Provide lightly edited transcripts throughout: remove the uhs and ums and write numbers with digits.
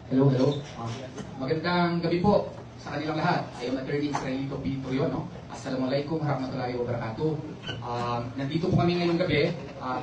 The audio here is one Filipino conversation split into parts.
Hello, hello. Magandang gabi po sa kanilang lahat. I am Attorney Israelito P. Torreon, no? Assalamualaikum warahmatullahi wabarakatuh. Nandito po kami ngayong gabi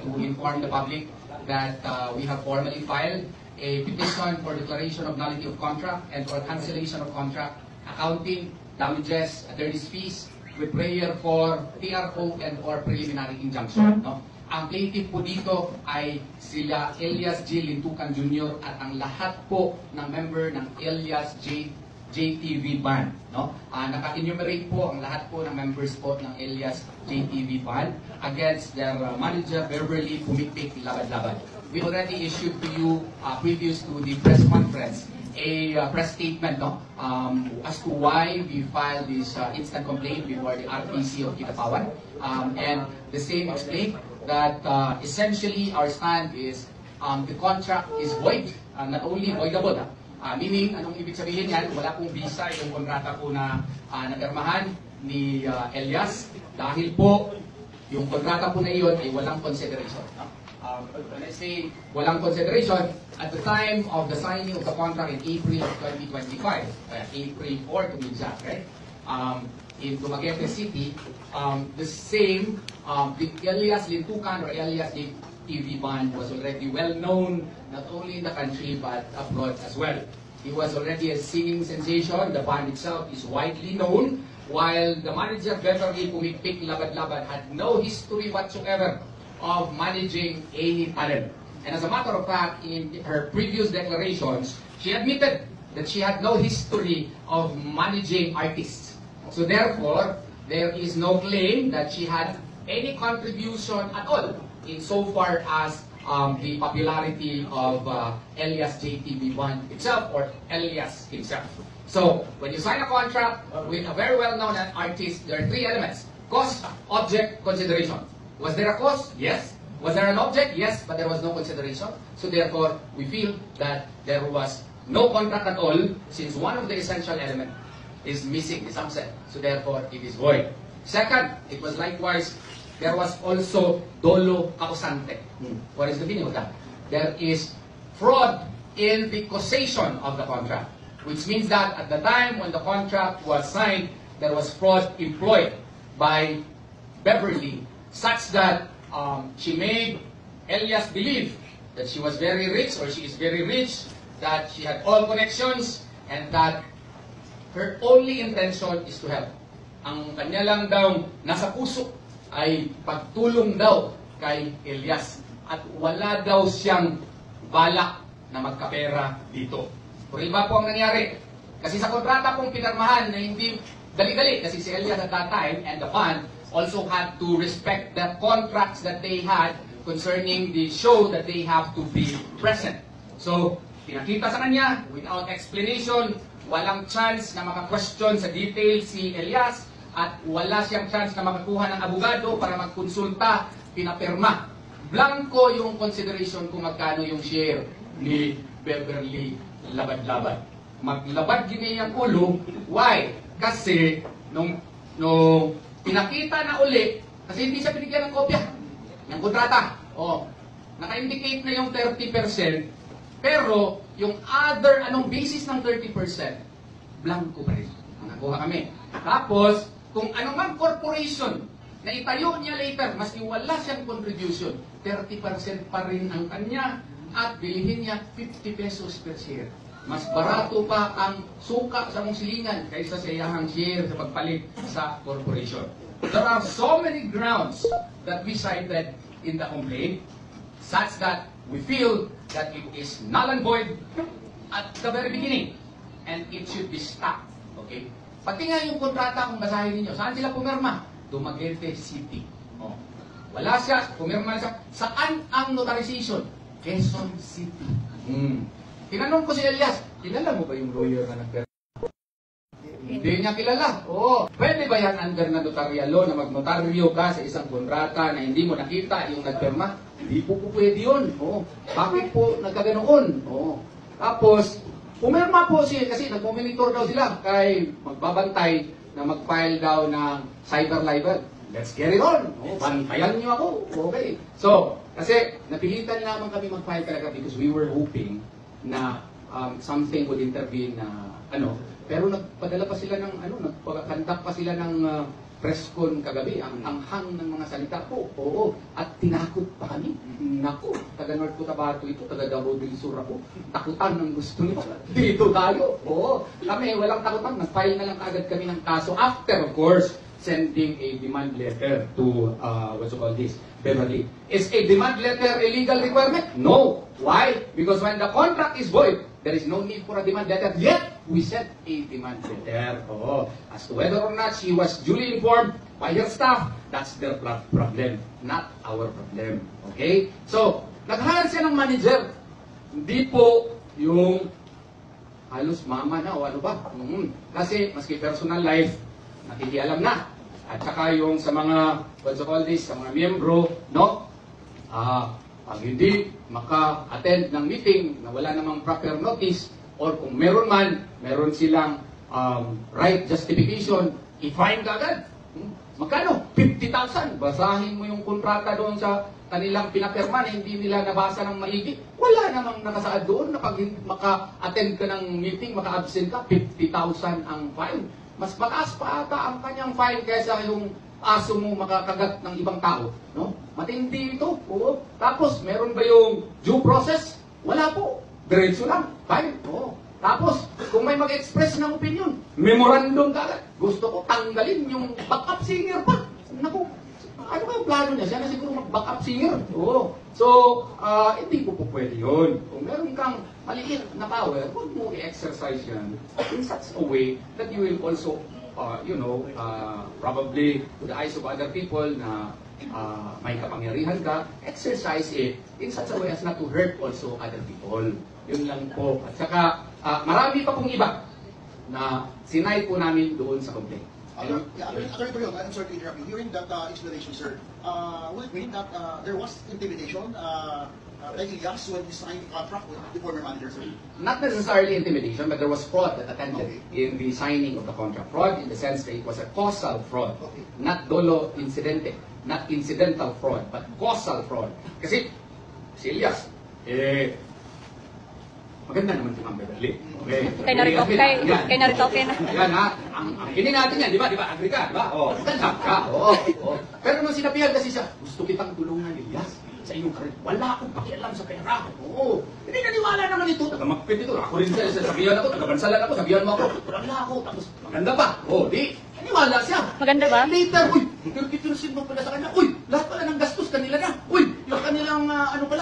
to inform the public that we have formally filed a petition for declaration of nullity of contract and for cancellation of contract, accounting, damages, attorney's fees, with prayer for TRO and or preliminary injunction. No? Ang plaintiff po dito ay sila Elias J. Lintukan Jr. at ang lahat po ng member ng Elias JTV Band. No? Naka-enumerate po ang lahat po ng members po ng Elias JTV Band against their manager Beverly Pumipik Labad-Labad. We already issued to you previous to the press conference a press statement, no, as to why we filed this instant complaint before the RTC of Kidapawan. And the same explained that essentially our stand is the contract is void, not only voidable. Meaning, anong ibig sabihin yan? Wala pong visa yung kontrata po na napirmahan ni Elias dahil po yung kontrata po na iyon ay walang consideration. When I say walang consideration, at the time of the signing of the contract in April of 2025, April 4 to be exact, right? In Dumaguete City, the same, the Elias Lintukan or Elias TV Band was already well known, not only in the country but abroad as well. He was already a singing sensation. The band itself is widely known, while the manager Beverly Pumipik Labad-Labad had no history whatsoever of managing any talent. And as a matter of fact, in her previous declarations, she admitted that she had no history of managing artists. So therefore, there is no claim that she had any contribution at all insofar as the popularity of Elias JTV1 itself or Elias himself. So, when you sign a contract with a very well-known artist, there are three elements: cost, object, consideration. Was there a cost? Yes. Was there an object? Yes, but there was no consideration. So therefore, we feel that there was no contract at all since one of the essential elements is missing, is absent. So therefore, it is void. Second, it was likewise, there was also dolo causante. What is the meaning of that? There is fraud in the causation of the contract, which means that at the time when the contract was signed, there was fraud employed by Beverly, such that she made Elias believe that she was very rich or she is very rich, that she had all connections, and that her only intention is to help. Ang kanya lang daw nasa puso ay pagtulong daw kay Elias at wala daw siyang balak na magkapera dito. Pero iba po ang nangyari. Kasi sa kontrata pong pinarmahan na hindi dali-dali, kasi si Elias at that time and the band also had to respect the contracts that they had concerning the show that they have to be present. So, pinakita sa kanya, without explanation, walang chance na maka-question sa detail si Elias at wala siyang chance na makakuha ng abogado para magkonsulta, pinapirma. Blanco yung consideration kung magkano yung share ni Beverly Labad-Labad. Maglabad gini ang ulo. Why? Kasi nung pinakita na uli, kasi hindi siya binigyan ng kopya ng kontrata. Naka-indicate na yung 30%, pero yung other, anong basis ng 30%, blanco pa rin. Nakuha kami. Tapos, kung anumang corporation na itayo niya later, maski wala siyang contribution, 30% pa rin ang kanya at bilihin niya 50 pesos per share. Mas barato pa ang suka sa mong silingan kaysa sa iyahang share sa pagpalit sa corporation. There are so many grounds that we cited in the complaint such that we feel that it is null and void at the very beginning and it should be stopped. Okay? Pati nga yung kontrata, kung basahin ninyo, saan sila pumirma? Dumaguete City. Wala siya, pumirma siya. Saan ang notarization? Quezon City. Tinanong ko si Elias, kilala mo ba yung lawyer na nagpirma? Hindi niya kilala. Pwede ba yan under na notarial law na magnotaryo ka sa isang kontrata na hindi mo nakita yung nagpirma? Hindi po pwede yun. Bakit po nagkaganoon? Tapos, pumirma po siya kasi nag-monitor daw sila kay magbabantay na mag-file daw ng cyber libel. Let's get it on. Bantayan niyo ako. Okay. So, kasi napilitan lamang kami mag-file talaga because we were hoping na something would intervene na pero nagpadala pa sila ng nagpakandak pa sila ng press con kagabi, ang anghang ng mga salita po. Oo, at tinakot pa kami. Naku, taga North Cotabato ito, taga Davao del Sur ako. Takutan ng gusto niyo. Dito tayo. Oo, kami walang takutan. Nag-file na lang agad kami ng kaso after, of course, sending a demand letter to, Beverly. Is a demand letter a legal requirement? No. Why? Because when the contract is void, there is no need for a demand letter. Yet, we sent a demand letter. Oh, as to whether or not she was duly informed by her staff, that's their problem, not our problem. Okay? So, nag-hire siya ng manager. Hindi po yung halos mama na o ano ba. Kasi, maski personal life, nakikialam na. At saka yung sa mga, sa mga miyembro, no? Pag hindi maka-attend ng meeting na wala namang proper notice, or kung meron man, meron silang right justification, i-fine ka agad. Magkano? 50,000. Basahin mo yung kontrata doon sa kanilang pinapirma na hindi nila nabasa ng maigi. Wala namang nakasaad doon na pag maka-attend ka ng meeting, maka-absent ka, 50,000 ang fine. Mas mataas pa ata ang kanyang fine kaysa yung aso mo makakagat ng ibang tao. No? Matindi ito. Oo. Tapos, meron ba yung due process? Wala po. Diretso lang. Fine. Oo. Tapos, kung may mag-express ng opinion, memorandum kagad. Gusto ko tanggalin yung backup singer pa. Naku, ano ba yung plano niya? Siya na siguro mag-backup singer. Oo. So, hindi po pwede yun. Kung meron kang maliit na power, huwag mo i-exercise yan in such a way that you will also, probably to the eyes of other people na may kapangyarihan ka, exercise it in such a way as not to hurt also other people. Yun lang po. At saka, marami pa pong iba na sinay po namin doon sa complaint. Attorney Torreon, I'm sorry to interrupt you. Hearing that explanation, sir, will it mean that there was intimidation by Elias when he signed the contract with the former manager, sir? Not necessarily intimidation, but there was fraud that attended in the signing of the contract. Fraud in the sense that it was a causal fraud, not dolo incidente, not incidental fraud, but causal fraud. Kasi si Elias, maganda naman si Ma'am Beverly. Okay. Kay narito, okay na. Yan ha, ang ini natin yan, di ba? Di ba? Agree ka, di ba? Oo, ganda ka. Oo. Pero nung sinabihan kasi siya, gusto kitang tulungan, Elias, sa iyong karir. Wala akong pakialam sa pera. Oo. Hindi naniwala naman ito. Taga-magpit ito. Ako rin siya, sabihan ako, taga-bansalan ako, sabihan mo ako. Wala ako. Tapos maganda pa. Oo, di. Naniwala siya. Maganda ba? Later, kiturusin mo pala sa kanya. Lahat pala ng gastos kanila na. Yung kanilang,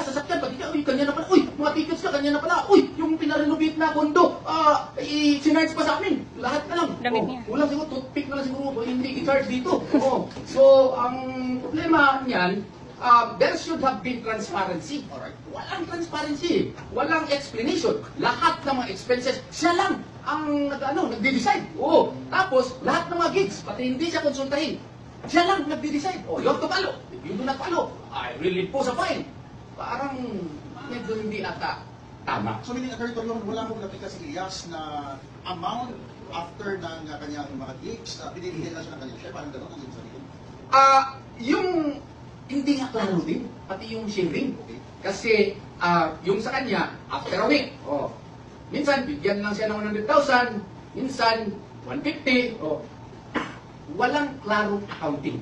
sasakyan, pati ka, kanya na pala. Mga tickets ka, kanya na pala. Yung pinarenovate na kondo, sinarge pa sa amin. Lahat na lang. Damit niya. Walang siguro, toothpick na lang siguro, hindi i-charge dito. So, ang problema niyan, there should have been transparency. Alright? Walang transparency. Walang explanation. Lahat ng mga expenses, siya lang ang nagde-decide. Tapos, lahat ng mga gigs, pati hindi siya konsultahin. Siya lang nagde-decide. You have to follow. If you do not follow, I will impose a fine. Parang medyo hindi ata tama. So, meaning, Attorney Torreon, wala mong napika si Elias na amount after ng kanyang mga gigs, binibigyan na siya ng kanyang share, parang gano'n ang sa likod? Yung hindi nga klaro din, pati yung sharing. Kasi yung sa kanya, after a week, minsan bigyan lang siya ng 100,000, minsan 150, walang klarong accounting.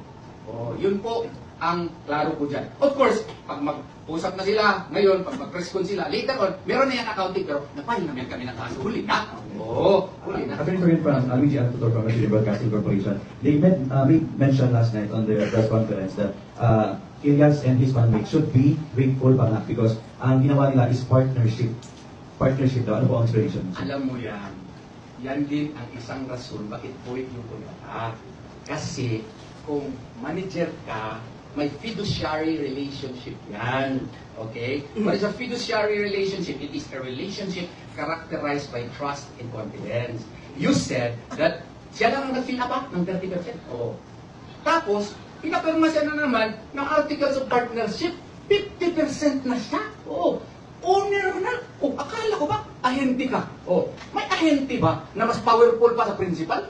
Yun po ang klaro po dyan. Of course, pag mag-usap na sila, ngayon, pag mag-press con sila, later on, meron na yan accounting, pero napahil naman kami ng kaso. Huli na. Huli na. Attorney Torreon from Luigi Antutor from the Broadcasting Corporation. They mentioned last night on the press conference that Elias and his bandmates should be grateful pa nga because ang ginawa nila is partnership. Partnership daw. Ano po ang explanation? Alam mo yan. Yan din ang isang rason bakit void yung kontrata. Kasi kung manager ka, may fiduciary relationship yan. Okay? What is a fiduciary relationship? It is a relationship characterized by trust and confidence. You said that siya lang ang nag-fill up ng 30%. Tapos, pinapirma siya na naman ng articles of partnership, 50% na siya. Owner na. Akala ko ba, ahente ka? May ahente ba na mas powerful pa sa principal?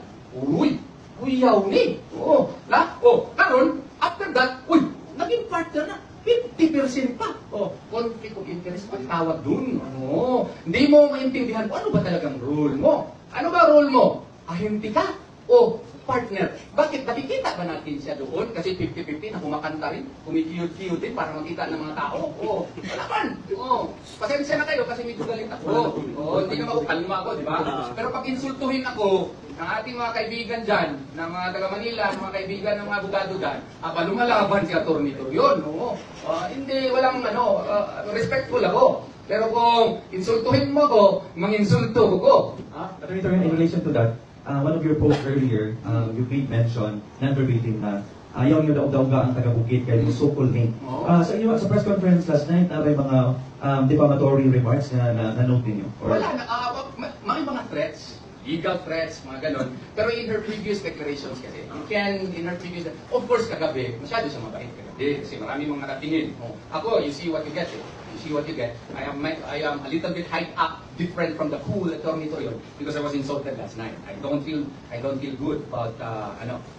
Uyaw ni. Karon, after that, naging partner na. 50% pa. Oh, conflict of interest pa tawag dun. Ano? Hindi mo maintindihan kung ano ba talagang role mo. Ano ba role mo? Ahente ka? O partner? Bakit? Nakikita ba natin siya doon? Kasi 50-50 na kumakanta rin, kumikiyot-kiyot din para makita ng mga tao. O, wala man. O, pasensya na kayo kasi medyo galit ako. O, hindi naman ako kalma ako, di ba? Pero pag insultuhin ako, ng ating mga kaibigan dyan, ng mga taga Manila, ng mga kaibigan ng mga abogado dyan, aba, lumalaban si Atty. Torion, no? Hindi, walang, respectful ako. Pero kung insultuhin mo ko, manginsulto ko. Attorney Torion, in relation to that, one of your posts earlier, you made mention, non-verbatim na, ayaw nyo daw nga ang taga-Bukid kayo yung so-called name. Sa inyo, sa press conference last night, may mga defamatory remarks na note ninyo? Wala na, mga threats, legal threats, mga ganon. Pero in her previous declarations kasi, of course kagabi, masyado siya mabait kagabi kasi marami mong nakatingin. Ako, you see what you get You see what you get. I am a little bit hyped up, different from the cool Atty. Torion because I was insulted last night. I don't feel good about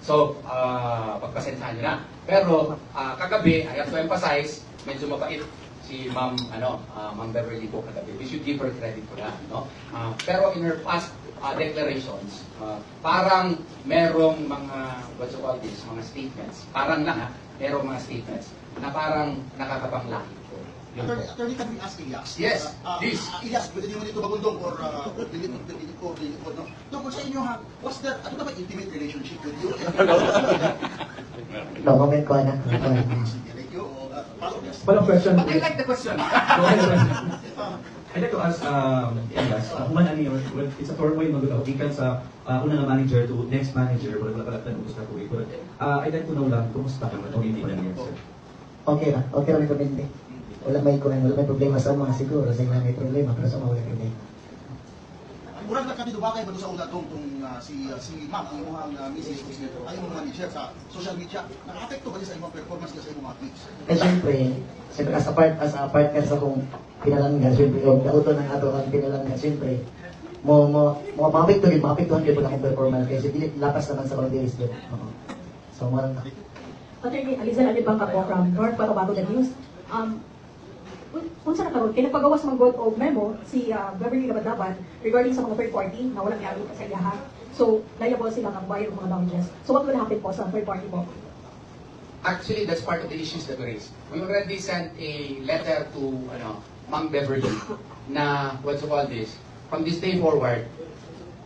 So, pagpasensyahan niyo na. Pero kagabi, I have to emphasize, medyo mabait si Ma'am Beverly po kagabi. We should give her credit for that, no? Pero in her past declarations, parang merong mga mga statements. Parang lang merong mga statements na parang nakakapanglahi. Attorney, can we ask Elias? Yes, please. Elias, pwede mo dito magundong or no? Tungkol sa inyo was there, ano ba intimate relationship with you? No comment ko, anak. Thank you. Follow-up question. But I like the question. I'd like to ask, Elias, kung ano yun, it's a turmoil mag-uwikan sa una na manager to next manager, wala pala utos na po ito. I'd like to know lang, kumusta ka man, hindi pa lang sir? Okay lang ito hindi. Wala may problema sa mga siguro, sa ilang may problema, pero sa mga wala problema. Murag na kami dubakay ba sa una tong si Ma'am, ang imuhang Mrs. ay imong manager sa social media, naka-apekto ba niya sa imong performance sa imong athletes? Siyempre, as a partner sa kong pinalanggan, siyempre, yung nauto ng ato ang pinalanggan, siyempre, maapektuhan din po na akong performance, kasi lapas naman sa boundaries din. So, marang na. Attorney Alizal Alibangka po from North Cotabato News. Kung saan nakaroon, kinapagawas mang God of memo si Beverly Labadaban regarding sa mga third party na walang yari sa iyaha. So, liable sila ng bayad ng mga damages. So, what will happen po sa third party po? Actually, that's part of the issues that we raised. We already sent a letter to Ma'am Beverly na, from this day forward,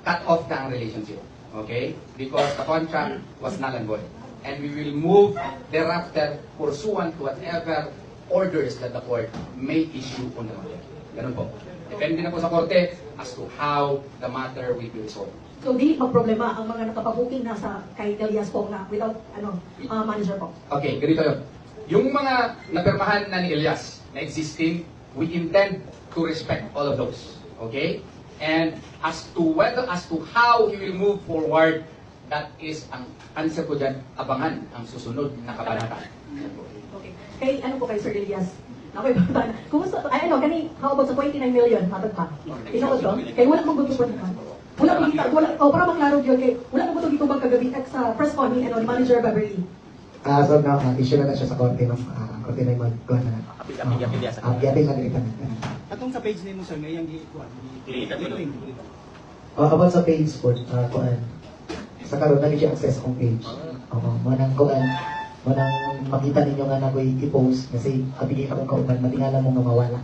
cut off na ang relationship. Okay? Because the contract was null and void. And we will move thereafter pursuant to whatever orders that the court may issue on the matter. Ganun po. Depende na po sa korte as to how the matter will be resolved. So, di magproblema ang mga nakapabuking na sa kay Elias po na without manager po. Okay, ganito yun. Yung mga napirmahan na ni Elias na existing, we intend to respect all of those. Okay? And as to how he will move forward, that is ang answer ko dyan, abangan ang susunod na kabanata. Okay. Kay po kay Sir Elias? Ako yung bata. Kumusta? How about sa 29 million? Matag pa. Ikaw ko kay wala mong gusto pa naman. Para maklaro yun, kay wala mong gusto dito bang kagabi sa press con ni Manager Beverly. So now, issue na siya sa korte, ma'am. Korte na yung mag-kuhan na. Apil na ganito na. Atong sa page nimo sir, ngayang gikuan. About sa page po, kuhan. Sa karoon, nag-i access akong page. Manang kuhan. Manang makita ninyo nga na ko'y i-post kasi kabigay akong kauban, matingala mong mawala.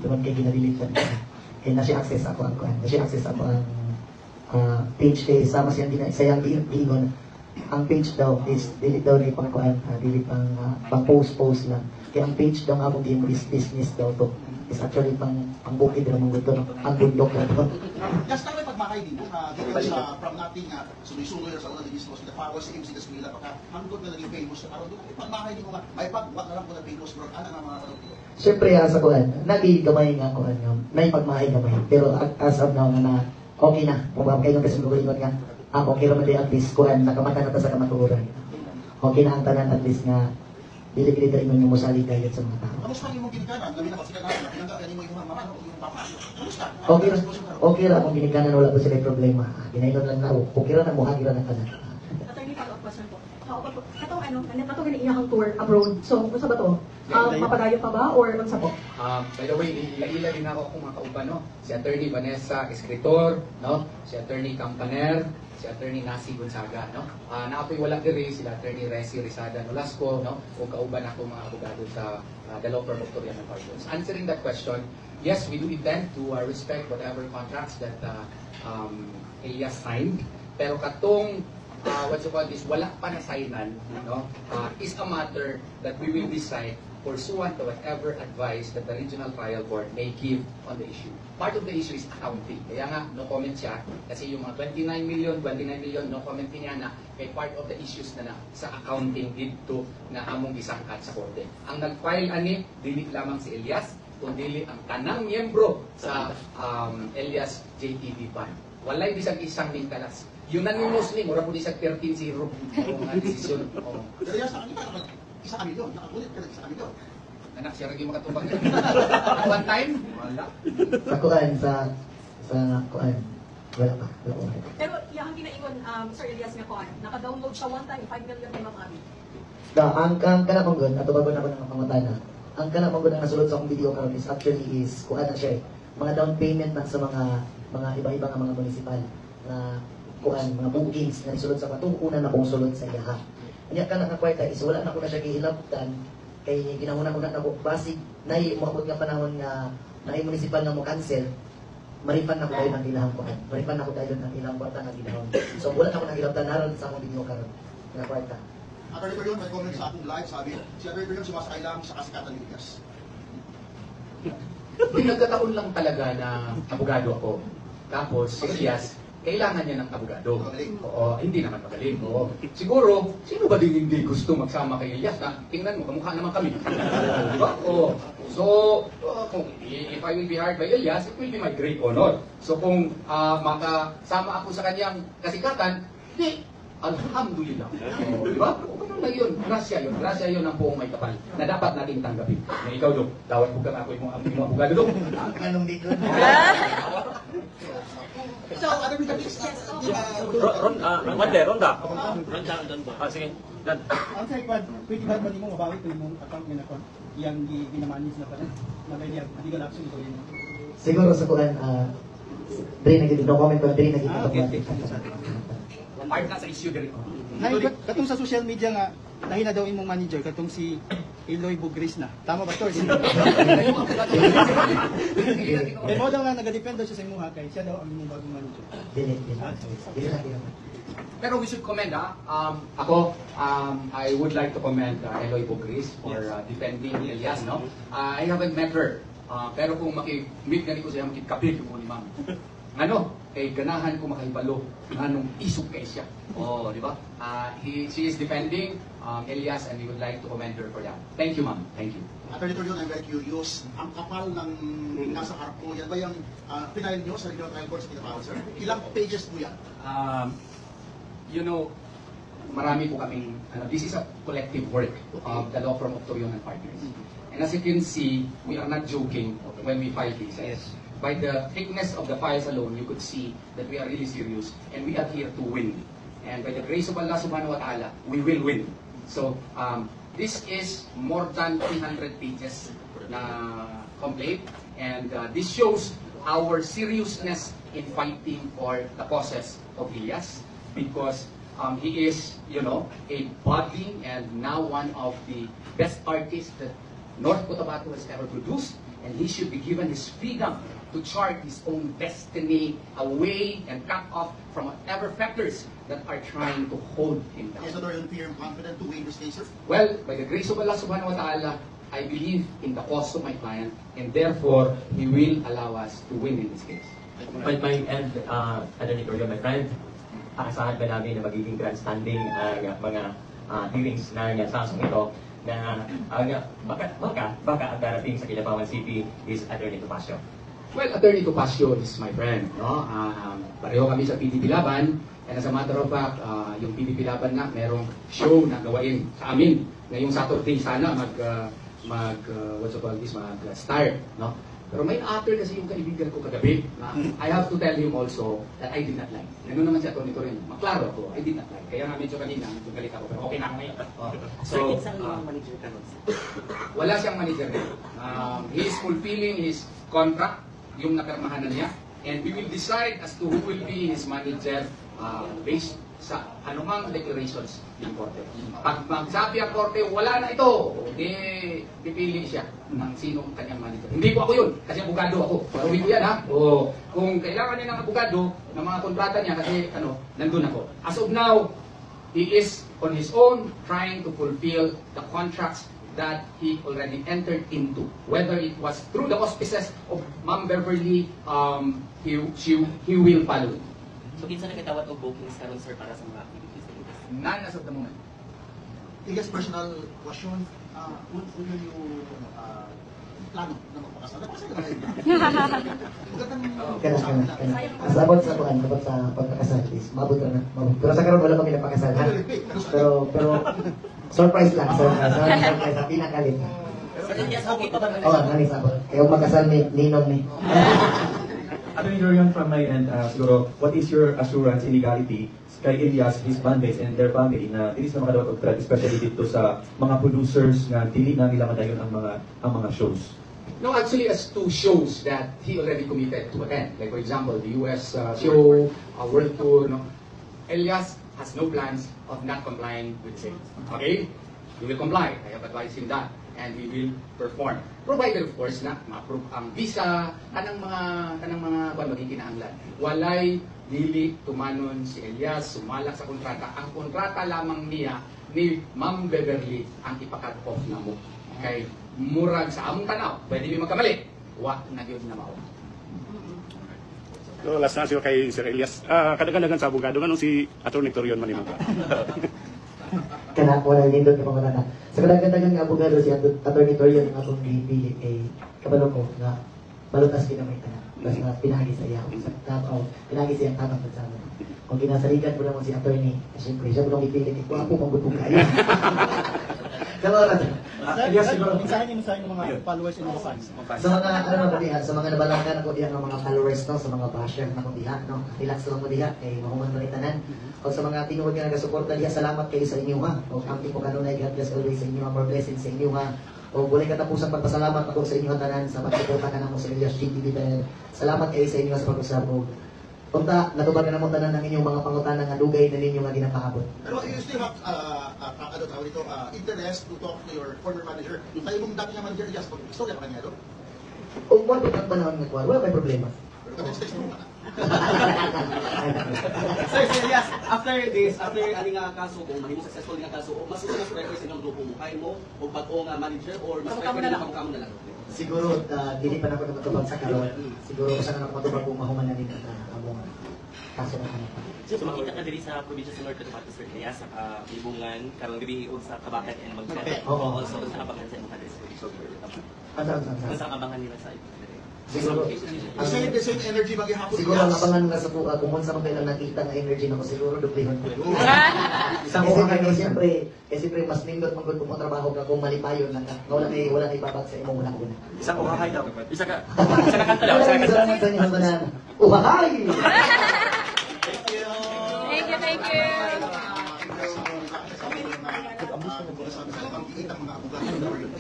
Tuman kay ginadilitan ko. Kaya na-access ako ang kuhan. Na-access ako ang page kay sama siyang sayang giingon. Ang page daw is delete daw ni pang kuhan, delete pang post lang. Kaya ang page daw nga akong game is business daw to. Is actually pang bukid na mong gusto, ang bundok na to. Last time may pagmakay dito na dito sa from nothing suloy-suloy sa una digis sa power sa MC Gasmila pagka hangtod na naging famous aron dito pagmakay dito nga may pagwag na lang ko na famous bro ana nga mga Siyempre sa kuhan, nagi-gamay nga kuhan nga, may pagmahay gamay. Pero as of now na okay na, kung kayo ng kasunod nga, okay naman din at least kuhan, nakamata na ta sa kamaturan. Okay na ang tanan at least nga, dili-dili tayo yung musalig gayat sa mga tao. Kamusta yung ginikanan? Gabi na kasi na pinangga mo yung mama o yung papa. Kamusta? Okay ra akong ginikanan, wala po sila problema. Ginayon lang na, okay ra na mo hagi ra na kanan. Attorney, follow-up question po. Katong ano, katong iyang tour abroad. So, unsa ba to? Mapadayon pa ba or unsa po? By the way, ila din ako kung makauban, no? Si Attorney Vanessa Escritor, no? Si Attorney Campaner, si Attorney Nasi Gonzaga, no? Naapoy wala diri sila Attorney Resi Rizada Nolasco, no? Kung kauban ako mga abogado sa the law firm of Torian and Partners. Answering that question, yes, we do intend to respect whatever contracts that Elias signed. Pero katong what you call this, wala pa na signan, no? Is a matter that we will decide pursuant to whatever advice that the regional trial court may give on the issue. Part of the issue is accounting. Kaya nga, no comment siya. Kasi yung mga 29 million, no comment niya na kay part of the issues na sa accounting dito na among isangkat sa korte. Ang nag-file ani, dili lamang si Elias, kundi ang tanang miyembro sa Elias JTV Fund. Walay bisag isang ning kalas. Yung nanimos ni, mura po di sa 13-0 ang desisyon. Pero yan sa kanila, isa kami doon. Nakakulit ka isa kami doon. Anak, siya rin yung makatubang. One time? Wala. Sa kuan, sa kuan. Wala pa. Wala pa. Pero iyang ginaiwan, Sir Elias nga kuan, naka-download siya one time 5 million kay Ma'am Abby. Ang kanang gud ato bago na ko ng pangutana. Ang kanang gud ang nasulod sa akong video karon is actually is kuan na siya. Mga down payment na sa mga iba-iba nga mga municipal na kuan mga bookings na isulod sa katong una na kong sulod sa iyaha. Anya ka na kwarta is wala na ko na siya gihilabtan kay ginahuna ko na ko basig nay moabot nga panahon nga nay municipal nga mo cancel marifan na ko dahil ng ilahang kuan. Marifan na ko dahil ng ilahang kwarta nga ginahon. So wala na ko nagilabtan naron sa akong video karon nga kwarta. Attorney Torion, may comment sa akong live, sabi, si Attorney Torion sumasakay lang sa kasikatan ni Elias. Pinagkataon lang talaga na abogado ako. Tapos, si Elias, kailangan niya ng abogado. Oo, hindi naman magaling. Oo. Siguro, sino ba din hindi gusto magsama kay Elias na tingnan mo, kamukha naman kami. Di ba? Oo. So, if I will be hired by Elias, it will be my great honor. So kung makasama ako sa kanyang kasikatan, di, alhamdulillah. Oh, di ba? O, ganun na yun. Grasya yun ang buong may kapal na dapat natin tanggapin. Na ikaw, Dok, dawat ko ka ako yung abogado, Dok. Anong dito? So, ano yung Ronda. Sige. Dan. Ang sa ikwan, pwede ba mo mabawi ito yung account nga na kon? Yang ginamanis na pala. Na may legal action ito yun. Siguro sa kuan dre na gid no comment ba dre na gid. Part na sa issue dito. Nay, katong sa social media nga, lahi na daw imong manager, katong si Eloy Bugris na. Tama ba, Tor? Eh, mo daw nga, nag-depend daw siya sa imuha kay siya daw ang imong bagong manager. Dili. Pero we should commend, I would like to commend Eloy Bugris for defending Elias, no? I haven't met her. Pero kung makimit na ko siya, makikabit ko ni ma'am. Ano? Ganahan ko makahibalo anong isog kay siya. Oh, di ba? She is defending Elias and we would like to commend her for that. Thank you, ma'am. Thank you. Attorney Torion, I'm very curious. Ang kapal ng nasa harap ko, yan ba yung final nyo sa regional trial court sa Kinabawan, sir? Ilang pages po yan? You know, marami po kaming, this is a collective work of the law firm of Torion and Partners. And as you can see, we are not joking when we file cases. By the thickness of the files alone, you could see that we are really serious and we are here to win. And by the grace of Allah subhanahu wa ta'ala, we will win. So, this is more than 300 pages na complaint. And this shows our seriousness in fighting for the causes of Elias. Because he is, you know, a budding and now one of the best artists that North Cotabato has ever produced. And he should be given his freedom to chart his own destiny away and cut off from whatever factors that are trying to hold him down. Is Attorney Torion confident to win this case, sir? Well, by the grace of Allah subhanahu wa ta'ala, I believe in the cause of my client and therefore, he will allow us to win in this case. My end, Attorney Torion, my friend, aasahan ba namin na magiging grandstanding ang mga hearings na sasong ito na baka ang darating sa Kilabawan City is Attorney Topacio. Well, Attorney Topacio is my friend. No? Pareho kami sa PDP Laban. And as a matter of fact, yung PDP Laban na merong show na gawain sa amin. Ngayong Saturday sana mag-start. No? Pero may after kasi yung kaibigan ko kagabi. I have to tell him also that I did not lie. Ganun naman si Atty. Torino. Maklaro ako, I did not lie. Kaya nga medyo kanina, medyo galit ako. Pero okay na ako ngayon. So, wala siyang manager na. He is fulfilling his contract, yung nakarmahanan niya. And we will decide as to who will be his manager based sa anumang declarations ng korte. Pag magsabi ang korte, wala na ito, di pipili siya ng sinong kanyang manager. Hindi po ako yun, kasi abogado ako. Paruwi ko yan ha. O, kung kailangan niya ng abogado, ng mga kontrata niya, kasi nandun ako. As of now, he is on his own trying to fulfill the contracts that he already entered into. Whether it was through the auspices of Ma'am Beverly, he will follow it. So, kinsa nagkatawat og bookings karon sir para sa mga activities sa Elias? None as of the moment. Elias, personal question. Kung yung plano na magpakasal, napakasal na kayo. Sabot sa kuan, sabot sa pagkakasal is mabot na. Pero sa karon wala pa pinapakasal ha. Pero surprise lang, surprise sa pinakalit. Sir Elias, okay pa ba na? Oh, nani sabot. Kayo magkasal ni Ninong ni. Attorney Dorion, from my end, siguro, what is your assurance in legality kay Elias, his bandmates, and their family na dili sa makadawat og threat, especially dito sa mga producers na dili na nila madayon ang mga shows? No, actually, as to shows that he already committed to attend. Like, for example, the US show, World Tour, no? Elias has no plans of not complying with the same. Okay? He will comply. I have advised him that. And he will perform. Provided, of course, na ma-approve ang visa, kanang mga magkikinahanglan. Walay dili tumanon si Elias, sumalak sa kontrata. Ang kontrata lamang niya ni Ma'am Beverly ang ipakat off na mo. Kay murag sa among tanaw, pwede mi magkamali. Wa na gyud na mao. So, last na siya kay Sir Elias. Kadaganagan sa abogado, anong si Atty. Torion man ka? Kana wala nindot ng mga nana. Sa kadagdagan nga abogado si Atty. Torion ang atong gipili kay kabalo ko nga balutas kinamay tanan. Bas nga pinagi sa iya sa tapo, pinagi siya tanong sa amin. Kung ginasaligan mo naman si attorney, siyempre siya mo nang ipili ko ako mangutong kayo. Kamara. Elias, siguro mensahe mo sa inyong mga followers and mga fans. Sa mga sa mga nabalangkan ako diha ng mga followers no, sa mga basher na ko diha no. Relax lang mo diha kay mahuman malitanan. O sa mga tinuod nga nagasuporta diha, salamat kayo sa inyo ha. O ang tipo kanunay, God bless always sa inyo, more blessings sa inyo ha. O boleh katapusan pagpasalamat ako sa inyo tanan sa pagsuporta kanamo sa Elias GTV Channel. Salamat kayo sa inyo sa pag-usabo. Punta, natubag na mo tanan ng inyong mga pangutana nga dugay na ninyo nga ginapaabot. Pero you still have interest to talk to your former manager. Yung tayo mong dati niya manager, Elias, istorya pa kanya doon. Kung wala pa panahon nga kuwan, wala may problema. Pero kami-stage mo na. Sir Elias, after aning nga kaso, kung mahimo successful nga kaso, mas gusto mo prefer sa inyong grupo mo, kay mo o bago nga manager or mas prefer na kamukha mo na lang? Siguro, dili pa na ako matubag sa karon. Siguro, basta na ako matubag kung mahuman na din na among kaso na kanapa. So makita ka diri sa probinsya sa North Cotabato, Sir Elias, sa Libungan, karong gabi sa Kabakan and Magkat. Oo. Also, sa abangan sa imong address. Ano? Sa abangan nila sa Siguro, The same energy maghihapon. siguro ang abangan nga sa tuka, kung sa mga kailang nakita nga energy na ko, siguro duplihon ko. Kasi mas nindot mong kung trabaho ka kung malipayon na ka. Wala na ibabag sa imong una-una. Isa ko hahay daw. Isa ka kanta daw. Isa ka kanta. Salamat sa inyo mga banana. Uhahay! Thank you.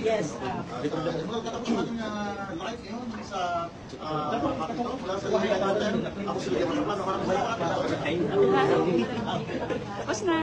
Yes. Katapos natin live ngayon sa mula sa ako sila Tapos na.